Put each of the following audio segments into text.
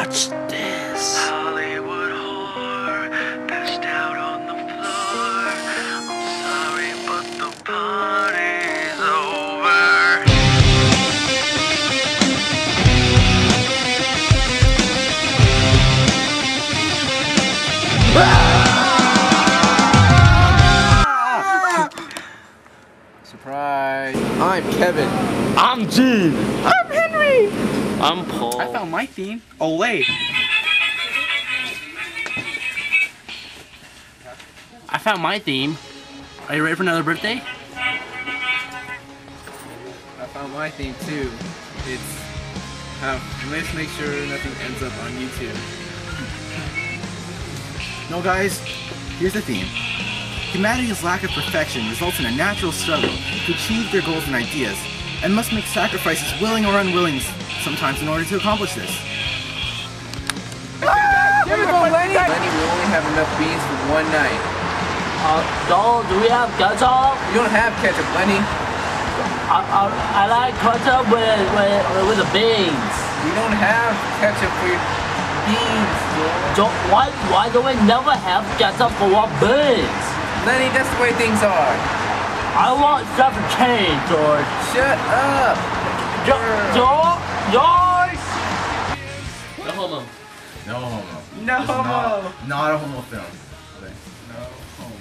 Watch this. Hollywood whore, passed out on the floor. I'm sorry, but the party's over. Surprise! I'm Kevin. I'm Gene. I'm Henry. I'm Paul. I found my theme. Oh wait. I found my theme. Are you ready for another birthday? I found my theme too. It's let's make sure nothing ends up on YouTube. No guys, here's the theme. Humanity's lack of perfection results in a natural struggle to achieve their goals and ideas, and must make sacrifices, willing or unwilling, sometimes in order to accomplish this. Here we go, Lenny! Lenny, we only have enough beans for one night. Do we have ketchup? You don't have ketchup, Lenny. I like ketchup with the beans. We don't have ketchup for your beans, George. Why do we never have ketchup for our beans? Lenny, that's the way things are. I want stuff to change, George. Shut up. George! No homo. No homo. No This is homo. Not a homo film. Okay. No homo.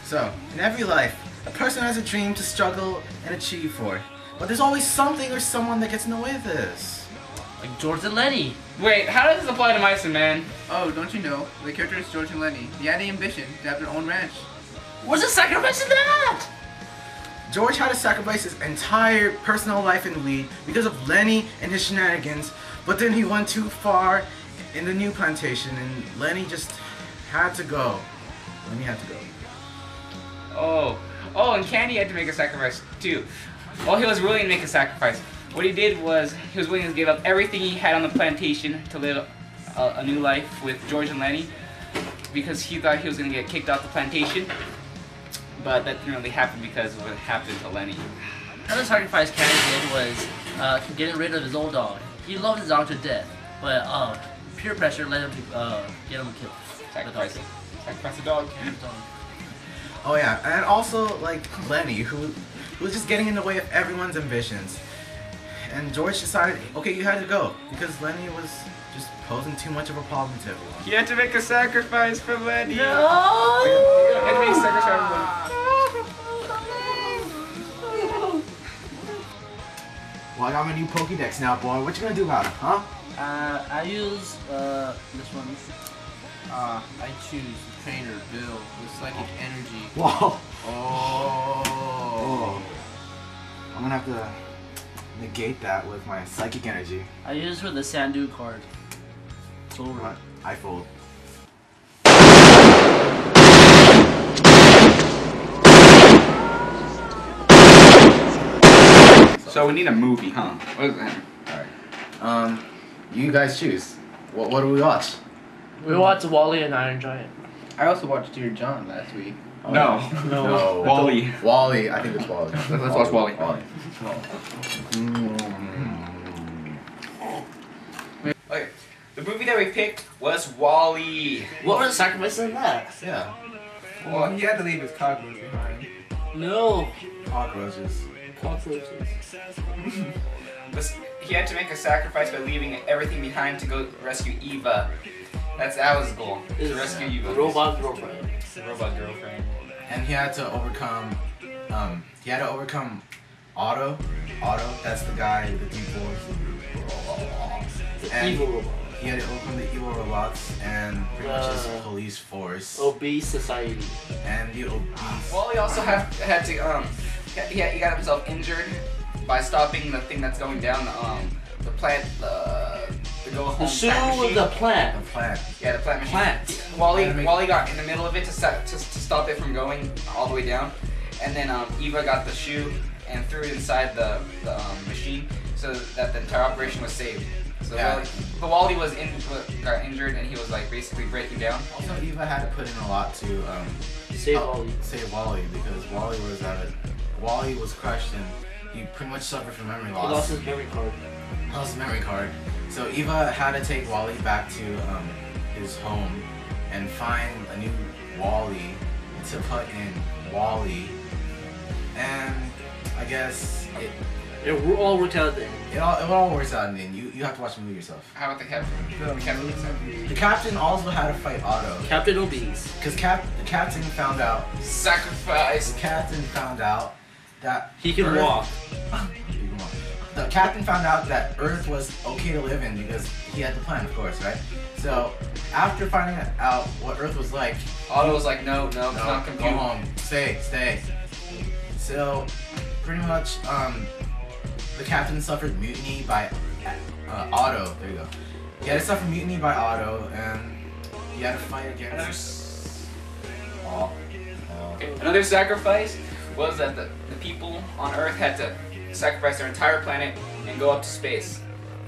So, in every life, a person has a dream to struggle and achieve for. But there's always something or someone that gets in the way of this. Like George and Lenny. Wait, how does this apply to Mice and Men? Oh, don't you know? The characters George and Lenny, they had the ambition to have their own ranch. What's the sacrifice in that? George had to sacrifice his entire personal life in weed because of Lenny and his shenanigans, but then he went too far in the new plantation and Lenny just had to go. Lenny had to go. Oh, and Candy had to make a sacrifice too. Well, he was willing to make a sacrifice. What he did was he was willing to give up everything he had on the plantation to live a new life with George and Lenny because he thought he was going to get kicked off the plantation. But that didn't really happen because of what happened to Lenny. Another sacrifice Candy did was getting rid of his old dog. He loved his dog to death, but peer pressure led him to get him killed. Sacrifice the dog. Oh yeah, and also like Lenny, who was just getting in the way of everyone's ambitions. And George decided, okay, you had to go because Lenny was just posing too much of a problem to everyone. You had to make a sacrifice for Lenny. No! You had to make a sacrifice for Well, I got my new Pokédex now, boy. What you gonna do about it, huh? I use this one. I choose the trainer, Bill, with psychic energy. Whoa. Oh. I'm gonna have to negate that with my psychic energy. I use for the Sandu card. It's over. What? I fold. So we need a movie, huh? What is that? Alright. You guys choose. What do we watch? We watched Wally and Iron Giant. I also watched Dear John last week. No. No. Wally. Wally. I think it's Wally. Let's watch Wally. Okay, the movie that we picked was Wally. What was the sacrifice in that? Yeah. Well, he had to leave his cockroach behind. No. Cockroaches. Cockroaches. He had to make a sacrifice by leaving everything behind to go rescue Eva. That was his goal. To rescue Eva. Robot girlfriend. The robot girlfriend. And he had to overcome. Otto. Otto. That's the guy with the deep voice. And Evil robot. he had to overcome the evil robots and pretty much his police force. Obese society. And the obese. Wally also had to he got himself injured by stopping the thing that's going down the plant the go home The shoe plant with machine. the plant. The plant. Yeah, the plant machine. Plant. Wally got in the middle of it to stop it from going all the way down, and then Eva got the shoe and threw it inside the machine so that the entire operation was saved. So Yeah. Wally got injured and he was like basically breaking down. Also, Eva had to put in a lot to Save Wally. save Wally because Wally was crushed and he pretty much suffered from memory He loss. lost his memory card. Lost his memory card. So Eva had to take Wally back to his home and find a new Wally to put in Wally, and I guess It all worked out then. it all works out in the end. You have to watch the movie yourself. How about the captain? The captain also had to fight Otto Captain Obese. because the captain found out Sacrifice. that He can Earth- walk. The captain found out that Earth was okay to live in because he had the plan, of course, right? So after finding out what Earth was like, Otto was like, no, it's not go compute. home, stay. So pretty much, the captain suffered mutiny by Otto. There you go. He had to suffer mutiny by Otto, and he had to fight against. Okay. Another sacrifice was that the people on Earth had to sacrifice their entire planet and go up to space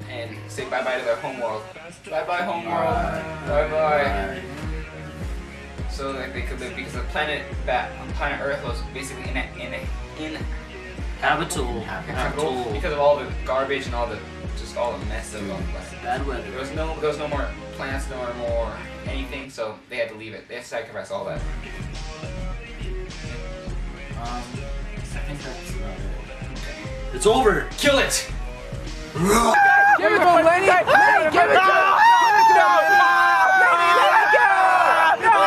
and say bye-bye to their homeworld. Bye-bye homeworld. Bye-bye. So that they could live, because the planet Earth was basically Habitable. inhabitable because of all the garbage and all the mess that was on the planet. Bad weather. There was no more plants, no more anything, so they had to leave it. They had to sacrifice all that. I think that's about it. It's over. Kill it! Give it to him, Lenny! Lenny, give it to him! Give it to him! Lenny, let it go! No,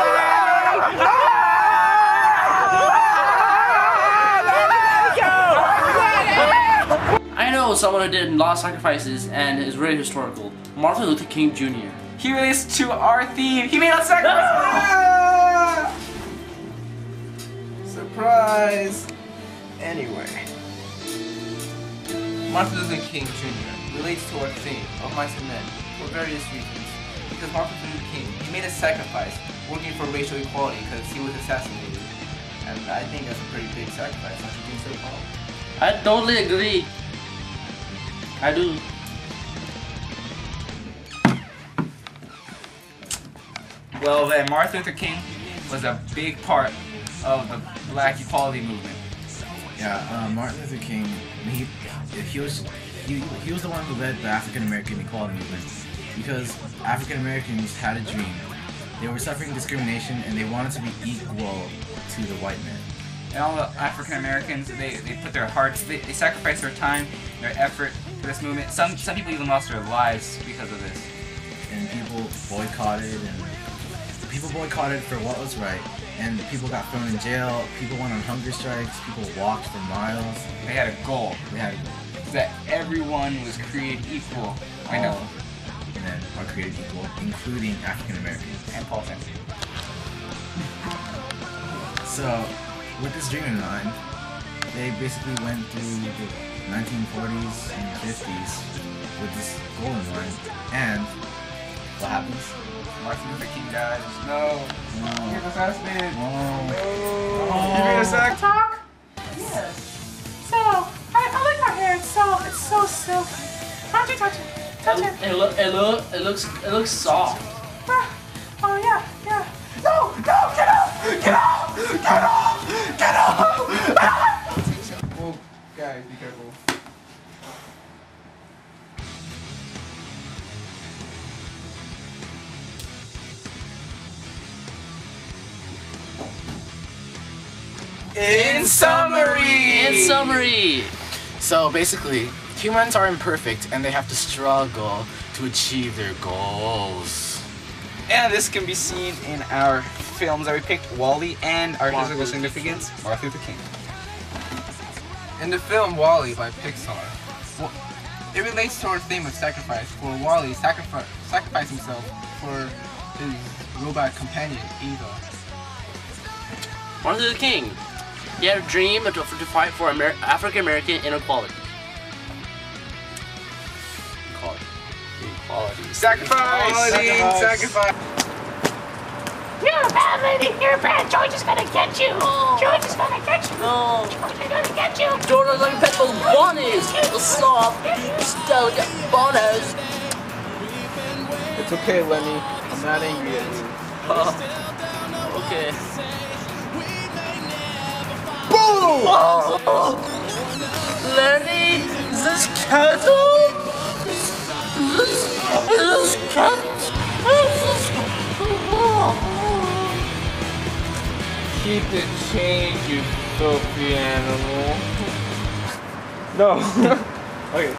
I know someone who did a lot of sacrifices and is really historical. Martin Luther King Jr. He relates to our theme. He made a sacrifice! Surprise! Anyway, Martin Luther King Jr. relates to our theme of mice and men for various reasons. Because Martin Luther King, he made a sacrifice working for racial equality because he was assassinated. And I think that's a pretty big sacrifice, don't you think so, Paul? I totally agree. I do. Well then, Martin Luther King was a big part of the Black equality movement. Yeah, Martin Luther King, he was the one who led the African American equality movement because African Americans had a dream. They were suffering discrimination and they wanted to be equal to the white man. And all the African Americans, they put their hearts, they sacrificed their time, their effort for this movement. Some people even lost their lives because of this. And people boycotted for what was right. And people got thrown in jail, people went on hunger strikes, people walked for miles. They had a goal. That everyone was created equal. I know. All men are created equal, including African Americans. And Paul Fancy. So, with this dream in mind, they basically went through the 1940s and 50s with this goal in mind. And what happens? Martin Luther King dies. No. He was assassinated. Oh. He made a sacrifice. Talk? Yes. So, I like my hair. It's so silky. Touch it. Touch it. It looks soft. Oh yeah. No, get out! Well, guys, be careful. In summary. So basically, humans are imperfect and they have to struggle to achieve their goals. And this can be seen in our films that we picked, Wall-E, and our physical significance, Martin Luther King. In the film Wall-E by Pixar, it relates to our theme of sacrifice, for Wall-E sacrificed himself for his robot companion, Eva. Martin Luther King. He had a dream to fight for African American inequality. Equality. Sacrifice! You're a bad lady. You're a bad. George is gonna get you. George is gonna get you. No. George is gonna get you. Jordan, let me pet those bunnies. The soft, delicate bunnies. It's okay, Lenny. I'm not angry at you. Okay. Boom! Lenny, is this kettle? Keep it chained, you filthy animal. No. Okay.